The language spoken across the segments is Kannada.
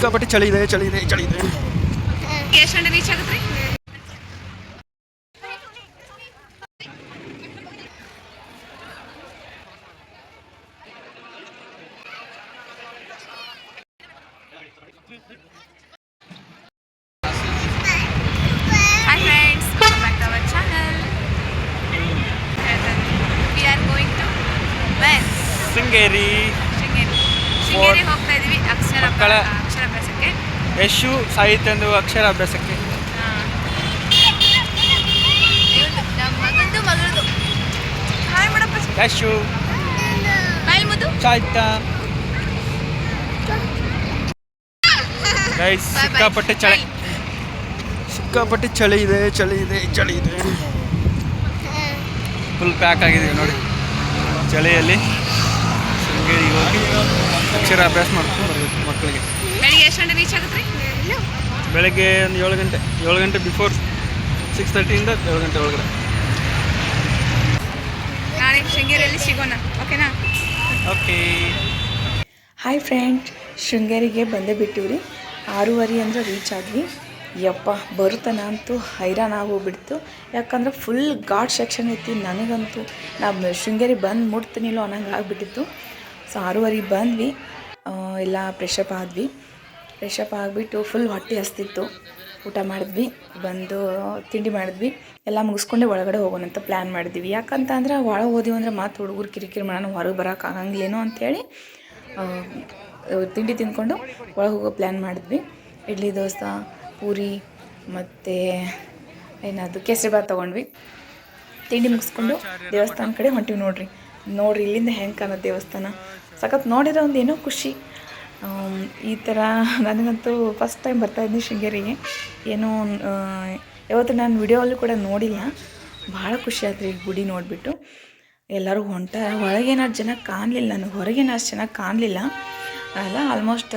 ಸಿಕ್ಕಾಪಟ್ಟೆ ಚಳಿ ಇದೆ ಚಳಿ ಇದೆ ಚಳಿ ಇದೆ. ಎಷ್ಟು ಗಂಟೆ ರೀಚ್ ಆಗುತ್ತೆ? Hi friends, welcome back to our channel. We are going to where? Sringeri ಹೋಗ್ತಾ ಇದೀವಿ ಅಕ್ಷರಾಭ್ಯಾಸಕ್ಕೆ. ಯಶು ಸಾಹಿತ್ಯಂದು ಅಕ್ಷರಾಭ್ಯಾಸಕ್ಕೆ. ಮಗಳದು ಹಾಯ್ ಮಾಡಪ್ಪ. ಯಶು ಬಾಯ್ ಮುದ್ದು ಸಾಹಿತ್ಯ. ಗೈಸ್ ಸಿಕ್ಕಾಪಟ್ಟೆ ಚಳಿ ಸಿಕ್ಕಾಪಟ್ಟೆ ಚಳಿ ಇದೆ ಚಳಿ ಇದೆ ಚಳಿ ಇದೆ. ಫುಲ್ ಪ್ಯಾಕ್ ಆಗಿದ್ದೀವಿ ನೋಡಿ ಚಳಿಯಲ್ಲಿ. ಶೃಂಗೇರಿಗೆ ಹೋಗಿ ಅಕ್ಷರಾಭ್ಯಾಸ ಮಾಡ್ಕೊಂಡು ಬರಬೇಕು ಮಕ್ಕಳಿಗೆ. ಬೆಳಿಗ್ಗೆ ಎಷ್ಟು ಗಂಟೆ ರೀಚ್ ಆಗುತ್ತೆ? ಬೆಳಗ್ಗೆ ಒಂದು 7 ಗಂಟೆ ಬಿಫೋರ್ 6:30 7 ಗಂಟೆ ಒಳಗಡೆ. ನಾಳೆ ಶೃಂಗೇರಿಯಲ್ಲಿ ಸಿಗೋಣ, ಓಕೆನಾ? ಓಕೆ. ಹಾಯ್ ಫ್ರೆಂಡ್ಸ್, ಶೃಂಗೇರಿಗೆ ಬಂದೇ ಬಿಟ್ಟಿವ್ರಿ. 6:30 ಅಂದರೆ ರೀಚ್ ಆದ್ವಿ. ಯಪ್ಪ ಬರುತ್ತಾನ ಅಂತೂ ಹೈರಾಣ ಆಗೋಗ್ಬಿಡ್ತು. ಯಾಕಂದ್ರೆ ಫುಲ್ ಘಾಟ್ ಸೆಕ್ಷನ್ ಐತಿ. ನನಗಂತೂ ನಾವು ಶೃಂಗೇರಿ ಬಂದು ಮುಟ್ತೀನಿಲ್ಲೋ ಅನ್ನಂಗೆ ಆಗಿಬಿಟ್ಟಿತ್ತು. ಸೊ 6:30 ಬಂದ್ವಿ. ಎಲ್ಲ ಫ್ರೆಶಪ್ ಆದ್ವಿ. ಫ್ರೆಶಪ್ ಆಗಿಬಿಟ್ಟು ಫುಲ್ ಹೊಟ್ಟೆ ಹಸ್ತಿತ್ತು. ಊಟ ಮಾಡಿದ್ವಿ, ಬಂದು ತಿಂಡಿ ಮಾಡಿದ್ವಿ. ಎಲ್ಲ ಮುಗಿಸ್ಕೊಂಡೆ ಒಳಗಡೆ ಹೋಗೋಣ ಅಂತ ಪ್ಲ್ಯಾನ್ ಮಾಡಿದ್ವಿ. ಯಾಕಂತ ಅಂದ್ರೆ ಒಳಗೆ ಹೋದಿವಿ ಅಂದ್ರೆ ಮತ್ತೆ ಹುಡುಗರು ಕಿರಿಕಿರಿ ಮಾಡೋಣ, ಹೊರಗೆ ಬರೋಕೆ ಆಗಂಗಿಲ್ಲೇನೋ ಅಂಥೇಳಿ ತಿಂಡಿ ತಿಂದ್ಕೊಂಡು ಒಳಗೆ ಹೋಗೋ ಪ್ಲ್ಯಾನ್ ಮಾಡಿದ್ವಿ. ಇಡ್ಲಿ ದೋಸೆ ಪೂರಿ ಮತ್ತು ಏನದು ಕೇಸರಿಬಾತ್ ತೊಗೊಂಡ್ವಿ. ತಿಂಡಿ ಮುಗಿಸ್ಕೊಂಡು ದೇವಸ್ಥಾನ ಕಡೆ ಹೊಂಟಿವಿ. ನೋಡ್ರಿ ಇಲ್ಲಿಂದ ಹೆಂಗೆ ಕಾಣೋದು ದೇವಸ್ಥಾನ. ಸಖತ್ ನೋಡಿರೋ ಒಂದು ಏನೋ ಖುಷಿ. ಈ ಥರ ನನಗಂತೂ ಫಸ್ಟ್ ಟೈಮ್ ಬರ್ತಾಯಿದ್ದೀನಿ ಶೃಂಗೇರಿಗೆ. ಏನೋ ಯಾವತ್ತು ನಾನು ವಿಡಿಯೋಲ್ಲೂ ಕೂಡ ನೋಡಿಲ್ಲ. ಭಾಳ ಖುಷಿ ಆಯ್ತು ಈ ಗುಡಿ ನೋಡಿಬಿಟ್ಟು. ಎಲ್ಲರೂ ಒಳಗೇನಾದ್ರು ಜನ ಕಾಣಲಿಲ್ಲ, ನನಗೆ ಹೊರಗೇನಾದ್ರು ಚೆನ್ನಾಗಿ ಕಾಣಲಿಲ್ಲ. ಎಲ್ಲ ಆಲ್ಮೋಸ್ಟ್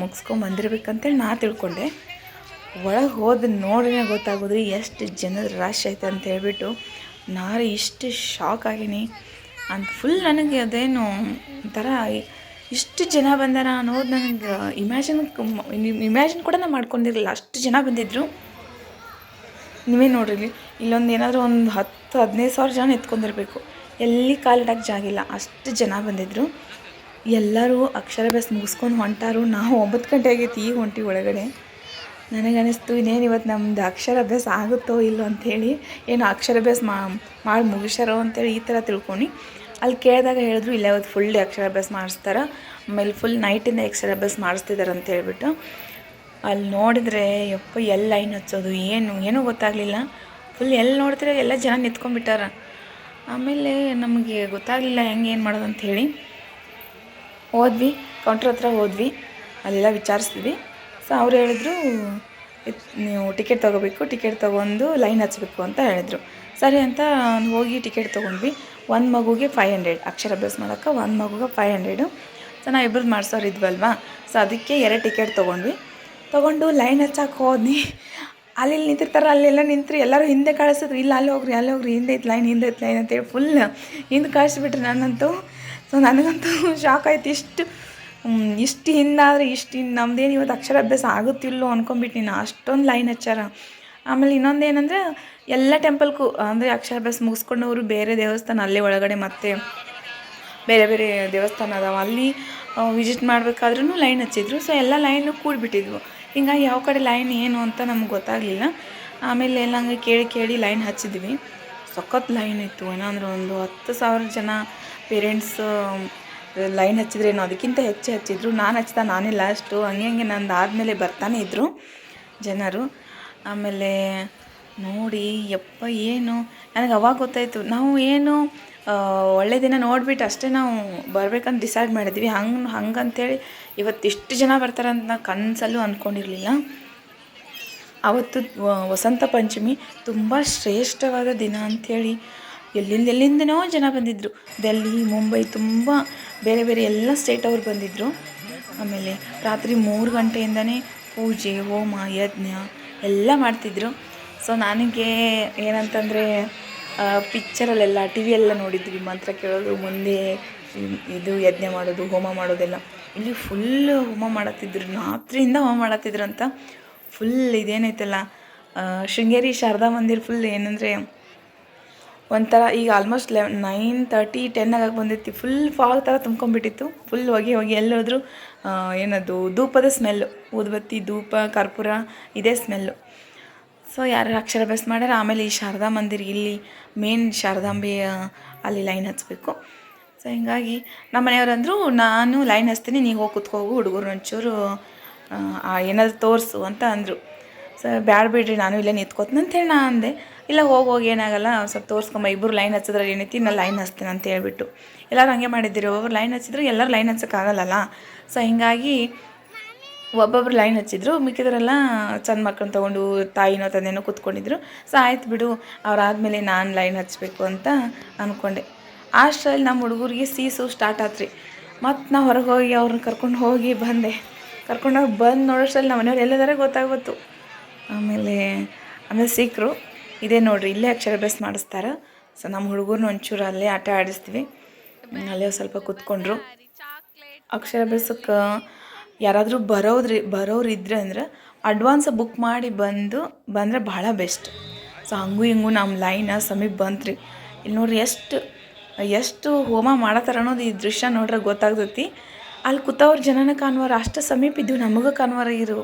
ಮುಗಿಸ್ಕೊಂಬಂದಿರ್ಬೇಕಂತೇಳಿ ನಾ ತಿಳ್ಕೊಂಡೆ. ಒಳಗೆ ಹೋದ ನೋಡ್ರೇ ಗೊತ್ತಾಗೋದ್ರಿ ಎಷ್ಟು ಜನದ ರಶ್ ಐತೆ ಅಂತ ಹೇಳ್ಬಿಟ್ಟು. ನಾನು ಇಷ್ಟು ಶಾಕ್ ಆಗೀನಿ ಅಂತ. ಫುಲ್ ನನಗೆ ಅದೇನು ಒಂಥರ ಇಷ್ಟು ಜನ ಬಂದಾರ ಅನ್ನೋದು ನನಗೆ ಇಮ್ಯಾಜಿನ್ ಕೂಡ ನಾನು ಮಾಡ್ಕೊಂಡಿರಲಿಲ್ಲ. ಅಷ್ಟು ಜನ ಬಂದಿದ್ದರು. ನೀವೇ ನೋಡ್ರಿ, ಇಲ್ಲೊಂದು ಏನಾದರೂ ಒಂದು 10-15 ಸಾವಿರ ಜನ ಎತ್ಕೊಂಡಿರ್ಬೇಕು. ಎಲ್ಲಿ ಕಾಲಿಡಕ್ಕೆ ಜಾಗಿಲ್ಲ, ಅಷ್ಟು ಜನ ಬಂದಿದ್ದರು. ಎಲ್ಲರೂ ಅಕ್ಷರಾಭ್ಯಾಸ ಮುಗಿಸ್ಕೊಂಡು ಹೊಂಟಾರು. ನಾವು 9 ಗಂಟೆ ಆಗೈತಿ, ಈಗ ಹೊಂಟಿ ಒಳಗಡೆ. ನನಗನ್ನಿಸ್ತು ಇನ್ನೇನು ಇವತ್ತು ನಮ್ಮದು ಅಕ್ಷರಾಭ್ಯಾಸ ಆಗುತ್ತೋ ಇಲ್ಲೋ ಅಂಥೇಳಿ. ಏನು ಅಕ್ಷರಾಭ್ಯಾಸ ಮಾಡಿ ಮುಗಿಸ್ಯಾರೋ ಅಂತೇಳಿ ಈ ಥರ ತಿಳ್ಕೊಂಡು ಅಲ್ಲಿ ಕೇಳಿದಾಗ ಹೇಳಿದ್ರು ಇಲ್ಲ ಇವತ್ತು ಫುಲ್ ಡೇ ಅಕ್ಷರಾಭ್ಯಾಸ ಮಾಡಿಸ್ತಾರೆ, ಆಮೇಲೆ ಫುಲ್ ನೈಟಿಂದ ಅಕ್ಷರಾಭ್ಯಾಸ ಮಾಡಿಸ್ತಿದ್ದಾರೆ ಅಂತ ಹೇಳ್ಬಿಟ್ಟು. ಅಲ್ಲಿ ನೋಡಿದ್ರೆ ಯಪ್ಪ ಎಲ್ಲ ಲೈನ್ ಹಚ್ಚೋದು ಏನೂ ಗೊತ್ತಾಗಲಿಲ್ಲ. ಫುಲ್ ಎಲ್ಲಿ ನೋಡ್ತಿರೋ ಎಲ್ಲ ಜನ ನಿಂತ್ಕೊಂಡ್ಬಿಟ್ಟಾರ. ಆಮೇಲೆ ನಮಗೆ ಗೊತ್ತಾಗಲಿಲ್ಲ ಏನು ಮಾಡೋದು ಅಂಥೇಳಿ ಹೋದ್ವಿ. ಕೌಂಟ್ರ್ ಹತ್ರ ಹೋದ್ವಿ, ಅಲ್ಲೆಲ್ಲ ವಿಚಾರಿಸ್ತೀವಿ. ಸೊ ಅವ್ರು ಹೇಳಿದ್ರು ನೀವು ಟಿಕೆಟ್ ತೊಗೋಬೇಕು, ಟಿಕೆಟ್ ತೊಗೊಂಡು ಲೈನ್ ಹಚ್ಚಬೇಕು ಅಂತ ಹೇಳಿದ್ರು. ಸರಿ ಅಂತ ಹೋಗಿ ಟಿಕೆಟ್ ತೊಗೊಂಡ್ವಿ. ಒಂದು ಮಗುಗೆ 500 ಅಕ್ಷರಾಭ್ಯಾಸ ಮಾಡೋಕ್ಕೆ, ಒಂದು ಮಗುಗೆ 500. ಸೊ ನಾವು ಇಬ್ಬರು ಮಾಡ್ಸೋರು ಇದ್ವಲ್ವಾ, ಸೊ ಅದಕ್ಕೆ 2 ಟಿಕೆಟ್ ತೊಗೊಂಡು ಲೈನ್ ಹಚ್ಚಕ್ಕೆ ಹೋದ್ನಿ. ಅಲ್ಲಿ ನಿಂತಿರ್ತಾರೆ, ಅಲ್ಲೆಲ್ಲ ನಿಂತರು ಎಲ್ಲರೂ ಹಿಂದೆ ಕಳಿಸಿದ್ರು. ಇಲ್ಲ ಅಲ್ಲಿ ಹೋಗ್ರಿ ಹಿಂದೆ ಐತೆ ಲೈನ್ ಅಂತೇಳಿ ಫುಲ್ ಹಿಂದೆ ಕಳಿಸ್ಬಿಟ್ರಿ ನನ್ನಂತೂ. ಸೊ ನನಗಂತೂ ಶಾಕ್ ಆಯ್ತು. ಇಷ್ಟು ಹಿಂದಾದರೆ ನಮ್ಮದೇನು ಇವತ್ತು ಅಕ್ಷರಾಭ್ಯಾಸ ಆಗುತ್ತಿಲ್ಲೋ ಅಂದ್ಕೊಂಬಿಟ್ಟು ನೀನು ಅಷ್ಟೊಂದು ಲೈನ್ ಹಚ್ಚಾರ. ಆಮೇಲೆ ಇನ್ನೊಂದು ಏನಂದರೆ ಎಲ್ಲ ಟೆಂಪಲ್ಗೂ ಅಂದರೆ ಅಕ್ಷರಾಭ್ಯಾಸ ಮುಗಿಸ್ಕೊಂಡವರು ಬೇರೆ ದೇವಸ್ಥಾನ ಅಲ್ಲೇ ಒಳಗಡೆ ಮತ್ತೆ ಬೇರೆ ದೇವಸ್ಥಾನ ಅದಾವ, ಅಲ್ಲಿ ವಿಸಿಟ್ ಮಾಡಬೇಕಾದ್ರೂ ಲೈನ್ ಹಚ್ಚಿದ್ರು. ಸೊ ಎಲ್ಲ ಲೈನು ಕೂಡಿಬಿಟ್ಟಿದ್ವು. ಹಿಂಗಾಗಿ ಯಾವ ಕಡೆ ಲೈನ್ ಏನು ಅಂತ ನಮ್ಗೆ ಗೊತ್ತಾಗಲಿಲ್ಲ. ಆಮೇಲೆ ಎಲ್ಲ ಹಂಗೆ ಕೇಳಿ ಲೈನ್ ಹಚ್ಚಿದ್ವಿ. ಸಖತ್ ಲೈನ್ ಇತ್ತು. ಏನಂದ್ರೆ ಒಂದು 10,000 ಜನ ಪೇರೆಂಟ್ಸ್ ಲೈನ್ ಹಚ್ಚಿದ್ರೇನೋ, ಅದಕ್ಕಿಂತ ಹೆಚ್ಚು ಹಚ್ಚಿದ್ರು. ನಾನೇ ಲಾಸ್ಟು. ಹಂಗೆ ನಂದು ಆದಮೇಲೆ ಬರ್ತಾನೆ ಇದ್ದರು ಜನರು. ಆಮೇಲೆ ನೋಡಿ ಯಪ್ಪ ಏನು ನನಗೆ ಅವಾಗ ಗೊತ್ತಾಯಿತು, ನಾವು ಏನು ಒಳ್ಳೆ ದಿನ ನೋಡಿಬಿಟ್ಟು ಅಷ್ಟೇ ನಾವು ಬರ್ಬೇಕಂತ ಡಿಸೈಡ್ ಮಾಡಿದ್ವಿ. ಹಂಗಂತೇಳಿ ಇವತ್ತು ಇಷ್ಟು ಜನ ಬರ್ತಾರಂತ ನಾನು ಕನಸಲ್ಲೂ ಅಂದ್ಕೊಂಡಿರಲಿಲ್ಲ. ಆವತ್ತು ವಸಂತ ಪಂಚಮಿ ತುಂಬ ಶ್ರೇಷ್ಠವಾದ ದಿನ ಅಂಥೇಳಿ ಎಲ್ಲಿಂದನೋ ಜನ ಬಂದಿದ್ದರು. ಡೆಲ್ಲಿ, ಮುಂಬೈ, ತುಂಬ ಬೇರೆ ಎಲ್ಲ ಸ್ಟೇಟವ್ರು ಬಂದಿದ್ದರು. ಆಮೇಲೆ ರಾತ್ರಿ 3 ಗಂಟೆಯಿಂದನೇ ಪೂಜೆ, ಹೋಮ, ಯಜ್ಞ ಎಲ್ಲ ಮಾಡ್ತಿದ್ರು. ಸೊ ನನಗೆ ಏನಂತಂದರೆ ಪಿಕ್ಚರಲ್ಲೆಲ್ಲ ಟಿ ವಿಯೆಲ್ಲ ನೋಡಿದ್ವಿ, ಮಂತ್ರ ಕೇಳೋದು, ಮುಂದೆ ಇದು ಯಜ್ಞ ಮಾಡೋದು, ಹೋಮ ಮಾಡೋದೆಲ್ಲ. ಇಲ್ಲಿ ಫುಲ್ ಹೋಮ ಮಾಡತ್ತಿದ್ರು, ರಾತ್ರಿಯಿಂದ ಹೋಮ ಮಾಡತ್ತಿದ್ರಂತ. ಫುಲ್ ಇದೇನೈತಲ್ಲ ಶೃಂಗೇರಿ ಶಾರದಾ ಮಂದಿರ ಫುಲ್ ಏನಂದರೆ ಒಂಥರ ಈಗ ಆಲ್ಮೋಸ್ಟ್ 9:30 10 ಆಗಿ ಬಂದಿತ್ತು. ಫುಲ್ ಫಾಗ್ ಥರ ತುಂಬ್ಕೊಂಡ್ಬಿಟ್ಟಿತ್ತು. ಫುಲ್ ಹೊಗೆ ಎಲ್ಲೋದ್ರೂ ಏನದು ಧೂಪದ ಸ್ಮೆಲ್ಲು, ಊದುಬತ್ತಿ ಧೂಪ ಕರ್ಪೂರ ಇದೇ ಸ್ಮೆಲ್ಲು. ಸೊ ಯಾರು ಅಕ್ಷರಾಭ್ಯಾಸ ಮಾಡ್ಯಾರ. ಆಮೇಲೆ ಈ ಶಾರದಾ ಮಂದಿರ ಇಲ್ಲಿ ಮೇನ್ ಶಾರದಾಂಬೆ ಅಲ್ಲಿ ಲೈನ್ ಹಚ್ಚಬೇಕು. ಸೊ ಹಿಂಗಾಗಿ ನಮ್ಮ ಮನೆಯವ್ರು ಅಂದರು, ನಾನು ಲೈನ್ ಹಚ್ತೀನಿ, ನೀವು ಹೋಗಿ ಕುತ್ಕೋಗು, ಹುಡುಗರು ಒಂಚೂರು ಏನಾದರೂ ತೋರಿಸು ಅಂತ ಅಂದರು. ಸೊ ಬ್ಯಾಡ ಬಿಡ್ರಿ, ನಾನು ಇಲ್ಲೇ ನಿಂತ್ಕೋತೀನಿ ಅಂತೇಳಿ ನಾನು ಅಂದೆ. ಇಲ್ಲ ಹೋಗಿ ಏನಾಗಲ್ಲ, ಸ್ವಲ್ಪ ತೋರಿಸ್ಕೊಂಬ, ಇಬ್ಬರು ಲೈನ್ ಹಚ್ಚಿದ್ರೆ ಏನೈತಿ, ನಾನು ಲೈನ್ ಹಚ್ತೀನಿ ಅಂತ ಹೇಳ್ಬಿಟ್ಟು ಎಲ್ಲರೂ ಹಂಗೆ ಮಾಡಿದ್ದೀರಿ. ಒಬ್ಬೊಬ್ರು ಲೈನ್ ಹಚ್ಚಿದ್ರು, ಎಲ್ಲರೂ ಲೈನ್ ಹಚ್ಚೋಕ್ಕಾಗಲ್ಲಲ್ಲ. ಸೊ ಹಿಂಗಾಗಿ ಒಬ್ಬೊಬ್ರು ಲೈನ್ ಹಚ್ಚಿದ್ರು, ಮಿಕ್ಕಿದ್ರೆಲ್ಲ ಚಂದ ಮಕ್ಕಳನ್ನ ತೊಗೊಂಡು ತಾಯಿನೋ ತಂದೆನೋ ಕೂತ್ಕೊಂಡಿದ್ರು. ಸೊ ಆಯ್ತು ಬಿಡು, ಅವ್ರಾದ್ಮೇಲೆ ನಾನು ಲೈನ್ ಹಚ್ಚಬೇಕು ಅಂತ ಅಂದ್ಕೊಂಡೆ. ಅಷ್ಟರಲ್ಲಿ ನಮ್ಮ ಹುಡುಗರಿಗೆ ಸೀಸು ಸ್ಟಾರ್ಟ್ ಆತ್ರಿ. ಮತ್ತು ನಾ ಹೊರಗೆ ಹೋಗಿ ಅವ್ರನ್ನ ಕರ್ಕೊಂಡು ಹೋಗಿ ಬಂದೆ. ಕರ್ಕೊಂಡೋಗಿ ಬಂದು ನೋಡೋಷ್ಟರಲ್ಲಿ ನಮ್ಮ ಮನೆಯವ್ರು ಎಲ್ಲದಾರೆ ಗೊತ್ತಾಗ್ಬೋದು. ಆಮೇಲೆ ಸಿಕ್ಕರು. ಇದೇ ನೋಡಿರಿ, ಇಲ್ಲೇ ಅಕ್ಷರಾಭ್ಯಾಸ ಮಾಡಿಸ್ತಾರೆ. ಸೊ ನಮ್ಮ ಹುಡುಗರನ್ನ ಒಂಚೂರು ಅಲ್ಲೇ ಆಟ ಆಡಿಸ್ತೀವಿ. ಅಲ್ಲೇ ಸ್ವಲ್ಪ ಕೂತ್ಕೊಂಡ್ರು. ಅಕ್ಷರಾಭ್ಯಾಸಕ್ಕೆ ಯಾರಾದರೂ ಬರೋರು ಇದ್ರೆ ಅಂದ್ರೆ ಅಡ್ವಾನ್ಸ್ ಬುಕ್ ಮಾಡಿ ಬಂದರೆ ಭಾಳ ಬೆಸ್ಟ್. ಸೊ ಹಂಗೂ ಹಿಂಗೂ ನಮ್ಮ ಲೈನ ಸಮೀಪ ಬಂತ್ರಿ. ಇಲ್ಲಿ ನೋಡ್ರಿ ಎಷ್ಟು ಹೋಮ ಮಾಡತ್ತಾರ ಅನ್ನೋದು ಈ ದೃಶ್ಯ ನೋಡ್ರೆ ಗೊತ್ತಾಗ್ತೈತಿ. ಅಲ್ಲಿ ಕೂತವ್ರ ಜನನ ಕಾಣುವಾರ, ಅಷ್ಟು ಸಮೀಪ ಇದ್ದೀವಿ, ನಮಗೆ ಕಾಣುವಾರ ಇರು.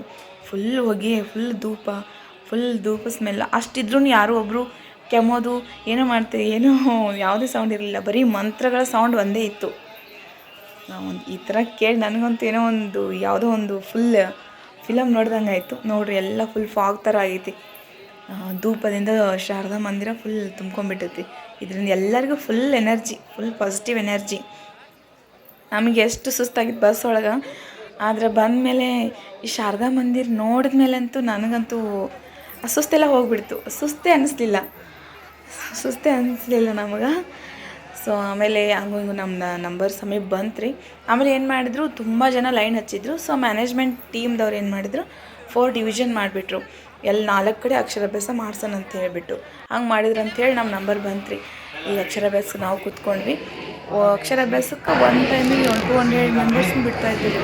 ಫುಲ್ ಹೊಗೆ, ಫುಲ್ ಧೂಪ ಸ್ಮೆಲ್. ಅಷ್ಟಿದ್ರೂ ಯಾರೋ ಒಬ್ಬರು ಕೆಮ್ಮೋದು ಏನೋ ಮಾಡ್ತೀವಿ, ಏನೋ ಯಾವುದೇ ಸೌಂಡ್ ಇರಲಿಲ್ಲ, ಬರೀ ಮಂತ್ರಗಳ ಸೌಂಡ್ ಒಂದೇ ಇತ್ತು. ಒಂದು ಈ ಥರ ಕೇಳಿ ನನಗಂತೂ ಏನೋ ಒಂದು ಯಾವುದೋ ಒಂದು ಫುಲ್ ಫಿಲಮ್ ನೋಡ್ದಂಗೆ ಆಯಿತು. ನೋಡಿರಿ, ಎಲ್ಲ ಫುಲ್ ಫಾಗ್ ಥರ ಆಗೈತಿ. ಧೂಪದಿಂದ ಶಾರದಾ ಮಂದಿರ ಫುಲ್ ತುಂಬ್ಕೊಂಡ್ಬಿಟ್ಟೈತಿ. ಇದರಿಂದ ಎಲ್ಲರಿಗೂ full energy, full positive energy. ನಮಗೆ ಎಷ್ಟು ಸುಸ್ತಾಗಿತ್ತು ಬಸ್ ಒಳಗೆ, ಆದರೆ ಬಂದಮೇಲೆ ಈ ಶಾರದಾ ಮಂದಿರ ನೋಡಿದ್ಮೇಲೆ ಅಂತೂ ನನಗಂತೂ ಸುಸ್ತೆಲ್ಲ ಹೋಗ್ಬಿಡ್ತು. ಸುಸ್ತೇ ಅನ್ನಿಸ್ಲಿಲ್ಲ ನಮಗೆ. ಸೊ ಆಮೇಲೆ ಹಂಗೂ ಹಿಂಗೂ ನಮ್ಮ ನಂಬರ್ ಸಮೀಪ ಬಂತ್ರಿ. ಆಮೇಲೆ ಏನು ಮಾಡಿದ್ರು, ತುಂಬ ಜನ ಲೈನ್ ಹಚ್ಚಿದ್ರು. ಸೊ ಮ್ಯಾನೇಜ್ಮೆಂಟ್ ಟೀಮ್ದವ್ರು ಏನು ಮಾಡಿದ್ರು, 4 ಡಿವಿಷನ್ ಮಾಡಿಬಿಟ್ರು. 4 ಕಡೆ ಅಕ್ಷರಾಭ್ಯಾಸ ಮಾಡ್ಸೋಣ ಅಂತ ಹೇಳ್ಬಿಟ್ಟು ಹಂಗೆ ಮಾಡಿದ್ರು ಅಂಥೇಳಿ ನಮ್ಮ ನಂಬರ್ ಬಂತ್ರಿ. ಈ ಅಕ್ಷರಾಭ್ಯಾಸಕ್ಕೆ ನಾವು ಕೂತ್ಕೊಂಡ್ವಿ. ಅಕ್ಷರಾಭ್ಯಾಸಕ್ಕೆ ಒಂದು ಟೈಮಿಗೆ 200 ಮೆಂಬರ್ಸ್ನ ಬಿಡ್ತಾ ಇದ್ದೀವಿ.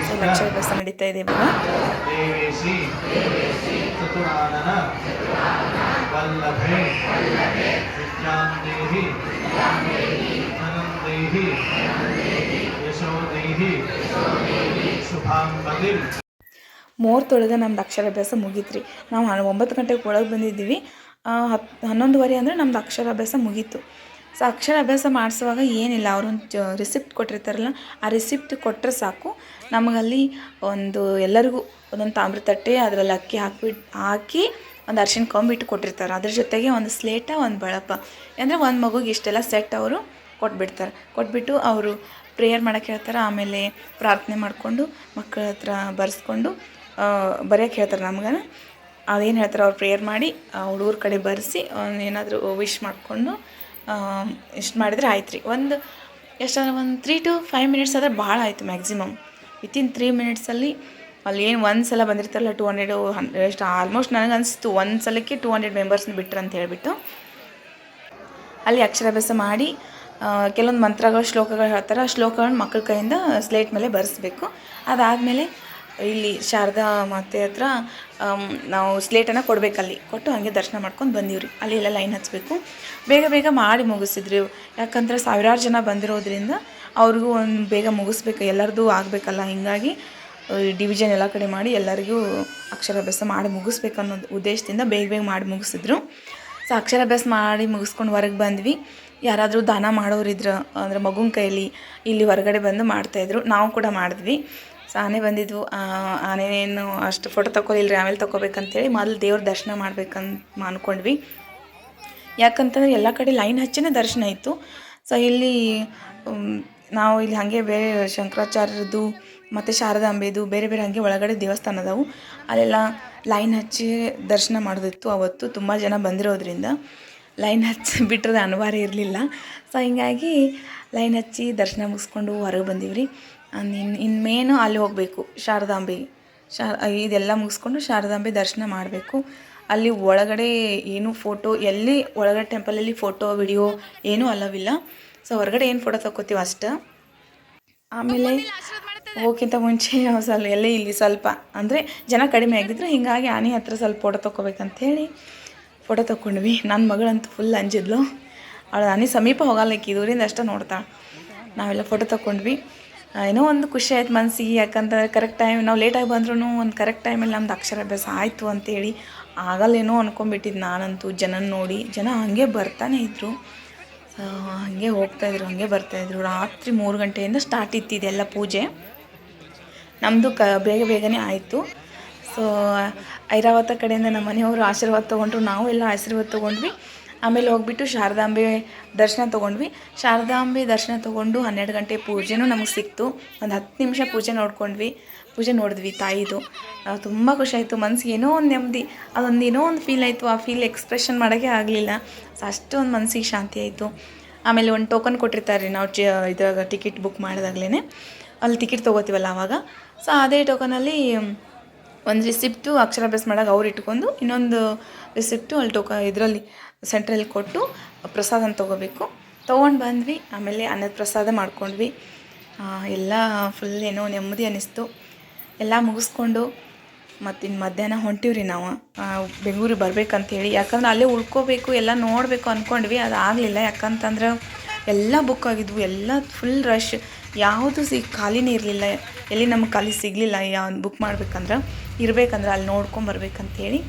ಸೊ ಅಕ್ಷರಾಭ್ಯಾಸ ನಡೀತಾ ಇದೆ ಇವಾಗ. ಮುಹೂರ್ತೊಳಗೆ ನಮ್ದು ಅಕ್ಷರಾಭ್ಯಾಸ ಮುಗೀತ್ರಿ. ನಾವು 9 ಗಂಟೆಗೆ ಒಳಗೆ ಬಂದಿದ್ದೀವಿ. 11:30 ಅಂದರೆ ನಮ್ದು ಅಕ್ಷರಾಭ್ಯಾಸ ಮುಗೀತು. ಸೊ ಅಕ್ಷರಾಭ್ಯಾಸ ಮಾಡಿಸುವಾಗ ಏನಿಲ್ಲ, ಅವರೊಂದು ರಿಸಿಪ್ಟ್ ಕೊಟ್ಟಿರ್ತಾರಲ್ಲ, ಆ ರಿಸಿಪ್ಟ್ ಕೊಟ್ಟರೆ ಸಾಕು. ನಮಗಲ್ಲಿ ಎಲ್ಲರಿಗೂ ಒಂದೊಂದು ತಾಮ್ರ ತಟ್ಟೆ, ಅದರಲ್ಲಿ ಅಕ್ಕಿ ಹಾಕಿ ಒಂದು ಅರಿಶಿನ ಕೊಂಬಿಟ್ಟು ಕೊಟ್ಟಿರ್ತಾರೆ. ಅದ್ರ ಜೊತೆಗೆ ಒಂದು ಸ್ಲೇಟ, ಒಂದು ಬಳಪ, ಅಂದರೆ ಒಂದು ಮಗುಗೆ ಇಷ್ಟೆಲ್ಲ ಸೆಟ್ ಅವರು ಕೊಟ್ಬಿಟ್ಟು ಅವರು ಪ್ರೇಯರ್ ಮಾಡೋಕ್ಕೆ ಹೇಳ್ತಾರೆ. ಆಮೇಲೆ ಪ್ರಾರ್ಥನೆ ಮಾಡಿಕೊಂಡು ಮಕ್ಕಳ ಹತ್ರ ಬರೆಸ್ಕೊಂಡು ಬರೆಯೋಕ್ಕೆ ಹೇಳ್ತಾರೆ. ನಮ್ಗೆ ಅದೇನು ಹೇಳ್ತಾರೆ, ಅವ್ರು ಪ್ರೇಯರ್ ಮಾಡಿ ಹುಡುಗರ ಕಡೆ ಬರೆಸಿ ಏನಾದರೂ ವಿಶ್ ಮಾಡಿಕೊಂಡು ಇಷ್ಟು ಮಾಡಿದರೆ ಆಯ್ತು ರೀ. ಎಷ್ಟಾದ್ರೆ ಒಂದು 3 to 5 ಮಿನಿಟ್ಸ್ ಆದರೆ ಭಾಳ ಆಯಿತು. ಮ್ಯಾಕ್ಸಿಮಮ್ ವಿತಿನ್ 3 ಮಿನಿಟ್ಸಲ್ಲಿ ಅಲ್ಲಿ ಏನು ಒಂದು ಸಲ ಬಂದಿರ್ತಾರಲ್ಲ 200 ಎಷ್ಟು ಆಲ್ಮೋಸ್ಟ್ ನನಗೆ ಅನಿಸ್ತು ಒಂದು ಸಲಕ್ಕೆ 200 ಮೆಂಬರ್ಸ್ನ ಬಿಟ್ರು ಅಂತ ಹೇಳಿಬಿಟ್ಟು ಅಲ್ಲಿ ಅಕ್ಷರಾಭ್ಯಾಸ ಮಾಡಿ ಕೆಲವೊಂದು ಮಂತ್ರಗಳು ಶ್ಲೋಕಗಳು ಹೇಳ್ತಾರೆ. ಆ ಶ್ಲೋಕಗಳನ್ನ ಮಕ್ಕಳ ಕೈಯಿಂದ ಸ್ಲೇಟ್ ಮೇಲೆ ಬರೆಸ್ಬೇಕು. ಅದಾದಮೇಲೆ ಇಲ್ಲಿ ಶಾರದಾ ಮಾತೆ ಹತ್ರ ನಾವು ಸ್ಲೇಟನ್ನು ಕೊಡಬೇಕಲ್ಲಿ ಕೊಟ್ಟು ಹಾಗೆ ದರ್ಶನ ಮಾಡ್ಕೊಂಡು ಬಂದೀವ್ರಿ. ಅಲ್ಲಿ ಎಲ್ಲ ಲೈನ್ ಹಚ್ಚಬೇಕು. ಬೇಗ ಮಾಡಿ ಮುಗಿಸಿದ್ರಿ. ಯಾಕಂದರೆ ಸಾವಿರಾರು ಜನ ಬಂದಿರೋದ್ರಿಂದ ಅವ್ರಿಗೂ ಒಂದು ಬೇಗ ಮುಗಿಸ್ಬೇಕು, ಎಲ್ಲರದು ಆಗಬೇಕಲ್ಲ. ಹೀಗಾಗಿ ಡಿವಿಷನ್ ಎಲ್ಲ ಕಡೆ ಮಾಡಿ ಎಲ್ಲರಿಗೂ ಅಕ್ಷರಾಭ್ಯಾಸ ಮಾಡಿ ಮುಗಿಸ್ಬೇಕು ಅನ್ನೋದು ಉದ್ದೇಶದಿಂದ ಬೇಗ ಮಾಡಿ ಮುಗಿಸಿದ್ರು. ಸೊ ಅಕ್ಷರಾಭ್ಯಾಸ ಮಾಡಿ ಮುಗಿಸ್ಕೊಂಡು ಹೊರಗೆ ಬಂದ್ವಿ. ಯಾರಾದರೂ ದಾನ ಮಾಡೋರಿದ್ರು ಅಂದರೆ ಮಗುನ ಕೈಯಲ್ಲಿ ಇಲ್ಲಿ ಹೊರಗಡೆ ಬಂದು ಮಾಡ್ತಾಯಿದ್ರು. ನಾವು ಕೂಡ ಮಾಡಿದ್ವಿ. ಸೊ ಆನೆ ಬಂದಿದ್ವು. ಆನೆಯನ್ನು ಅಷ್ಟು ಫೋಟೋ ತೊಗೊಲಿಲ್ಲ ರೀ, ಆಮೇಲೆ ತೊಗೋಬೇಕಂತೇಳಿ ಮೊದಲು ದೇವ್ರ ದರ್ಶನ ಮಾಡ್ಬೇಕಂತ ಅಂದ್ಕೊಂಡ್ವಿ. ಯಾಕಂತಂದರೆ ಎಲ್ಲ ಕಡೆ ಲೈನ್ ಹಚ್ಚಿನೇ ದರ್ಶನ ಇತ್ತು. ಸೊ ಇಲ್ಲಿ ನಾವು ಇಲ್ಲಿ ಹಾಗೆ ಬೇರೆ ಶಂಕರಾಚಾರ್ಯರದ್ದು ಮತ್ತು ಶಾರದಾಂಬೆದು ಬೇರೆ ಹಾಗೆ ಒಳಗಡೆ ದೇವಸ್ಥಾನ ಅದಾವು. ಅಲ್ಲೆಲ್ಲ ಲೈನ್ ಹಚ್ಚಿ ದರ್ಶನ ಮಾಡೋದಿತ್ತು. ಅವತ್ತು ತುಂಬ ಜನ ಬಂದಿರೋದ್ರಿಂದ ಲೈನ್ ಹಚ್ಚಿ ಬಿಟ್ಟರೆ ಅನಿವಾರ್ಯ ಇರಲಿಲ್ಲ. ಸೊ ಹಿಂಗಾಗಿ ಲೈನ್ ಹಚ್ಚಿ ದರ್ಶನ ಮುಗಿಸ್ಕೊಂಡು ಹೊರಗೆ ಬಂದೀವ್ರಿ. ಇನ್ನು ಮೇನು ಅಲ್ಲಿ ಹೋಗಬೇಕು ಶಾರದಾಂಬೆ. ಇದೆಲ್ಲ ಮುಗಿಸ್ಕೊಂಡು ಶಾರದಾಂಬೆ ದರ್ಶನ ಮಾಡಬೇಕು. ಅಲ್ಲಿ ಒಳಗಡೆ ಏನು ಫೋಟೋ ಎಲ್ಲಿ ಒಳಗಡೆ ಟೆಂಪಲಲ್ಲಿ ಫೋಟೋ ವಿಡಿಯೋ ಏನೂ ಅಲ್ಲವಿಲ್ಲ. ಸೊ ಹೊರಗಡೆ ಏನು ಫೋಟೋ ತಗೋತೀವಿ ಅಷ್ಟೇ. ಆಮೇಲೆ ಹೋಗೋಕ್ಕಿಂತ ಮುಂಚೆ ಸ್ವಲ್ಪ ಎಲ್ಲೇ ಇಲ್ಲಿ ಸ್ವಲ್ಪ ಅಂದರೆ ಜನ ಕಡಿಮೆ ಆಗಿದ್ರು ಹೀಗಾಗಿ ಆನೆ ಹತ್ರ ಸ್ವಲ್ಪ ಫೋಟೋ ತೊಗೋಬೇಕಂತೇಳಿ ಫೋಟೋ ತೊಗೊಂಡ್ವಿ. ನನ್ನ ಮಗಳಂತೂ ಫುಲ್ ಅಂಜಿದ್ಲು. ಅವಳು ಆನೆ ಸಮೀಪ ಹೋಗಲ್ಲ, ದೂರಿಂದ ಅಷ್ಟೇ ನೋಡ್ತಾಳೆ. ನಾವೆಲ್ಲ ಫೋಟೋ ತೊಗೊಂಡ್ವಿ. ಏನೋ ಒಂದು ಖುಷಿ ಆಯ್ತು ಮನಸ್ಸಿಗೆ, ಯಾಕಂತಂದರೆ ಕರೆಕ್ಟ್ ಟೈಮ್ ನಾವು ಲೇಟಾಗಿ ಬಂದ್ರೂ ಒಂದು ಕರೆಕ್ಟ್ ಟೈಮಲ್ಲಿ ನಮ್ದು ಅಕ್ಷರಾಭ್ಯಾಸ ಆಯಿತು ಅಂತೇಳಿ. ಆಗಲ್ಲೇನೋ ಅಂದ್ಕೊಂಬಿಟ್ಟಿದ್ದು ನಾನಂತೂ ಜನನ ನೋಡಿ. ಜನ ಹಾಗೆ ಬರ್ತಾನೆ ಇದ್ದರು, ಹಾಗೆ ಹೋಗ್ತಾಯಿದ್ರು, ಹಾಗೆ ಬರ್ತಾಯಿದ್ರು. ರಾತ್ರಿ 3 ಗಂಟೆಯಿಂದ ಸ್ಟಾರ್ಟ್ ಇತ್ತು ಇದೆಲ್ಲ ಪೂಜೆ. ನಮ್ಮದು ಬೇಗನೆ ಆಯಿತು. ಸೊ ಐರಾವತ ಕಡೆಯಿಂದ ನಮ್ಮ ಮನೆಯವರು ಆಶೀರ್ವಾದ ತೊಗೊಂಡ್ರು, ನಾವು ಎಲ್ಲ ಆಶೀರ್ವಾದ ತೊಗೊಂಡ್ವಿ. ಆಮೇಲೆ ಹೋಗ್ಬಿಟ್ಟು ಶಾರದಾಂಬೆ ದರ್ಶನ ತೊಗೊಂಡ್ವಿ. ಶಾರದಾಂಬೆ ದರ್ಶನ ತೊಗೊಂಡು 12 ಗಂಟೆ ಪೂಜೆನೂ ನಮಗೆ ಸಿಕ್ತು. ಒಂದು 10 ನಿಮಿಷ ಪೂಜೆ ನೋಡಿದ್ವಿ ತಾಯಿದು. ತುಂಬ ಖುಷಿ ಆಯಿತು, ಮನ್ಸಿಗೆ ಏನೋ ಒಂದು ನೆಮ್ಮದಿ, ಏನೋ ಒಂದು ಫೀಲ್ ಆಯಿತು. ಆ ಫೀಲ್ ಎಕ್ಸ್ಪ್ರೆಷನ್ ಮಾಡೋಕ್ಕೆ ಆಗಲಿಲ್ಲ. ಸೊ ಅಷ್ಟೊಂದು ಮನಸ್ಸಿಗೆ ಶಾಂತಿ ಆಯಿತು. ಆಮೇಲೆ ಒಂದು ಟೋಕನ್ ಕೊಟ್ಟಿರ್ತಾರೆ ರೀ, ನಾವು ಇದ್ರಾಗ ಟಿಕೆಟ್ ಬುಕ್ ಮಾಡಿದಾಗಲೇ ಅಲ್ಲಿ ಟಿಕೆಟ್ ತೊಗೋತೀವಲ್ಲ ಆವಾಗ. ಸೊ ಅದೇ ಟೋಕನಲ್ಲಿ ಒಂದು ರಿಸಿಪ್ಟು ಅಕ್ಷರಾಭ್ಯಾಸ ಮಾಡೋಕೆ ಅವ್ರು ಇಟ್ಕೊಂಡು, ಇನ್ನೊಂದು ರಿಸಿಪ್ಟು ಅಲ್ಲಿ ಇದರಲ್ಲಿ ಸೆಂಟ್ರಲ್ಲಿ ಕೊಟ್ಟು ಪ್ರಸಾದನ ತೊಗೋಬೇಕು. ತೊಗೊಂಡು ಬಂದ್ವಿ. ಆಮೇಲೆ ಅನ್ನದ ಪ್ರಸಾದ ಮಾಡ್ಕೊಂಡ್ವಿ. ಎಲ್ಲ ಫುಲ್ ಏನೋ ನೆಮ್ಮದಿ ಅನ್ನಿಸ್ತು. ಎಲ್ಲ ಮುಗಿಸ್ಕೊಂಡು ಮತ್ತಿನ್ನು ಮಧ್ಯಾಹ್ನ ಹೊಂಟಿವ್ರಿ ನಾವು ಬೆಂಗಳೂರಿಗೆ ಬರ್ಬೇಕಂತೇಳಿ. ಯಾಕಂದ್ರೆ ಅಲ್ಲೇ ಉಳ್ಕೋಬೇಕು, ಎಲ್ಲ ನೋಡಬೇಕು ಅಂದ್ಕೊಂಡ್ವಿ. ಅದು ಆಗಲಿಲ್ಲ, ಯಾಕಂತಂದ್ರೆ ಎಲ್ಲ ಬುಕ್ ಆಗಿದ್ವು, ಎಲ್ಲ ಫುಲ್ ರಶ್, ಯಾವುದು ಖಾಲಿನೇ ಇರಲಿಲ್ಲ. ಎಲ್ಲಿ ನಮ್ಗೆ ಖಾಲಿ ಸಿಗಲಿಲ್ಲ. ಬುಕ್ ಮಾಡ್ಬೇಕಂದ್ರೆ ಇರಬೇಕಂದ್ರೆ ಅಲ್ಲಿ ನೋಡ್ಕೊಂಬರ್ಬೇಕಂತೇಳಿ.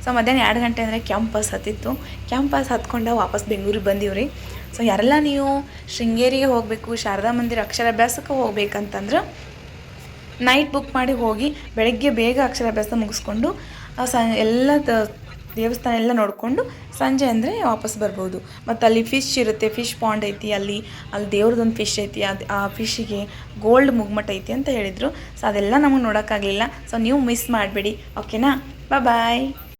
ಸೊ ಮಧ್ಯಾಹ್ನ 2 ಗಂಟೆ ಅಂದರೆ ಕ್ಯಾಂಪಸ್ ಹತ್ತಿತ್ತು. ಕ್ಯಾಂಪಸ್ ಹತ್ಕೊಂಡು ವಾಪಸ್ ಬೆಂಗಳೂರಿಗೆ ಬಂದೀವ್ರಿ. ಸೊ ಯಾರೆಲ್ಲ ನೀವು ಶೃಂಗೇರಿಗೆ ಹೋಗಬೇಕು, ಶಾರದಾ ಮಂದಿರ ಅಕ್ಷರಾಭ್ಯಾಸಕ್ಕೆ ಹೋಗ್ಬೇಕಂತಂದ್ರೆ ನೈಟ್ ಬುಕ್ ಮಾಡಿ ಹೋಗಿ ಬೆಳಗ್ಗೆ ಬೇಗ ಅಕ್ಷರಾಭ್ಯಾಸ ಮುಗಿಸ್ಕೊಂಡು ಎಲ್ಲ ದೇವಸ್ಥಾನ ಎಲ್ಲ ನೋಡಿಕೊಂಡು ಸಂಜೆ ಅಂದರೆ ವಾಪಸ್ ಬರ್ಬೋದು. ಮತ್ತು ಅಲ್ಲಿ ಫಿಶ್ ಇರುತ್ತೆ, ಫಿಶ್ ಪಾಂಡ್ ಐತಿ, ಅಲ್ಲಿ ದೇವ್ರದೊಂದು ಫಿಶ್ ಐತಿ. ಆ ಫಿಶ್ಶಿಗೆ ಗೋಲ್ಡ್ ಮುಗ್ಮಟ್ ಐತಿ ಅಂತ ಹೇಳಿದರು. ಸೊ ಅದೆಲ್ಲ ನಮಗೆ ನೋಡೋಕ್ಕಾಗಲಿಲ್ಲ. ಸೊ ನೀವು ಮಿಸ್ ಮಾಡಬೇಡಿ, ಓಕೆನಾ? ಬಾಯ್.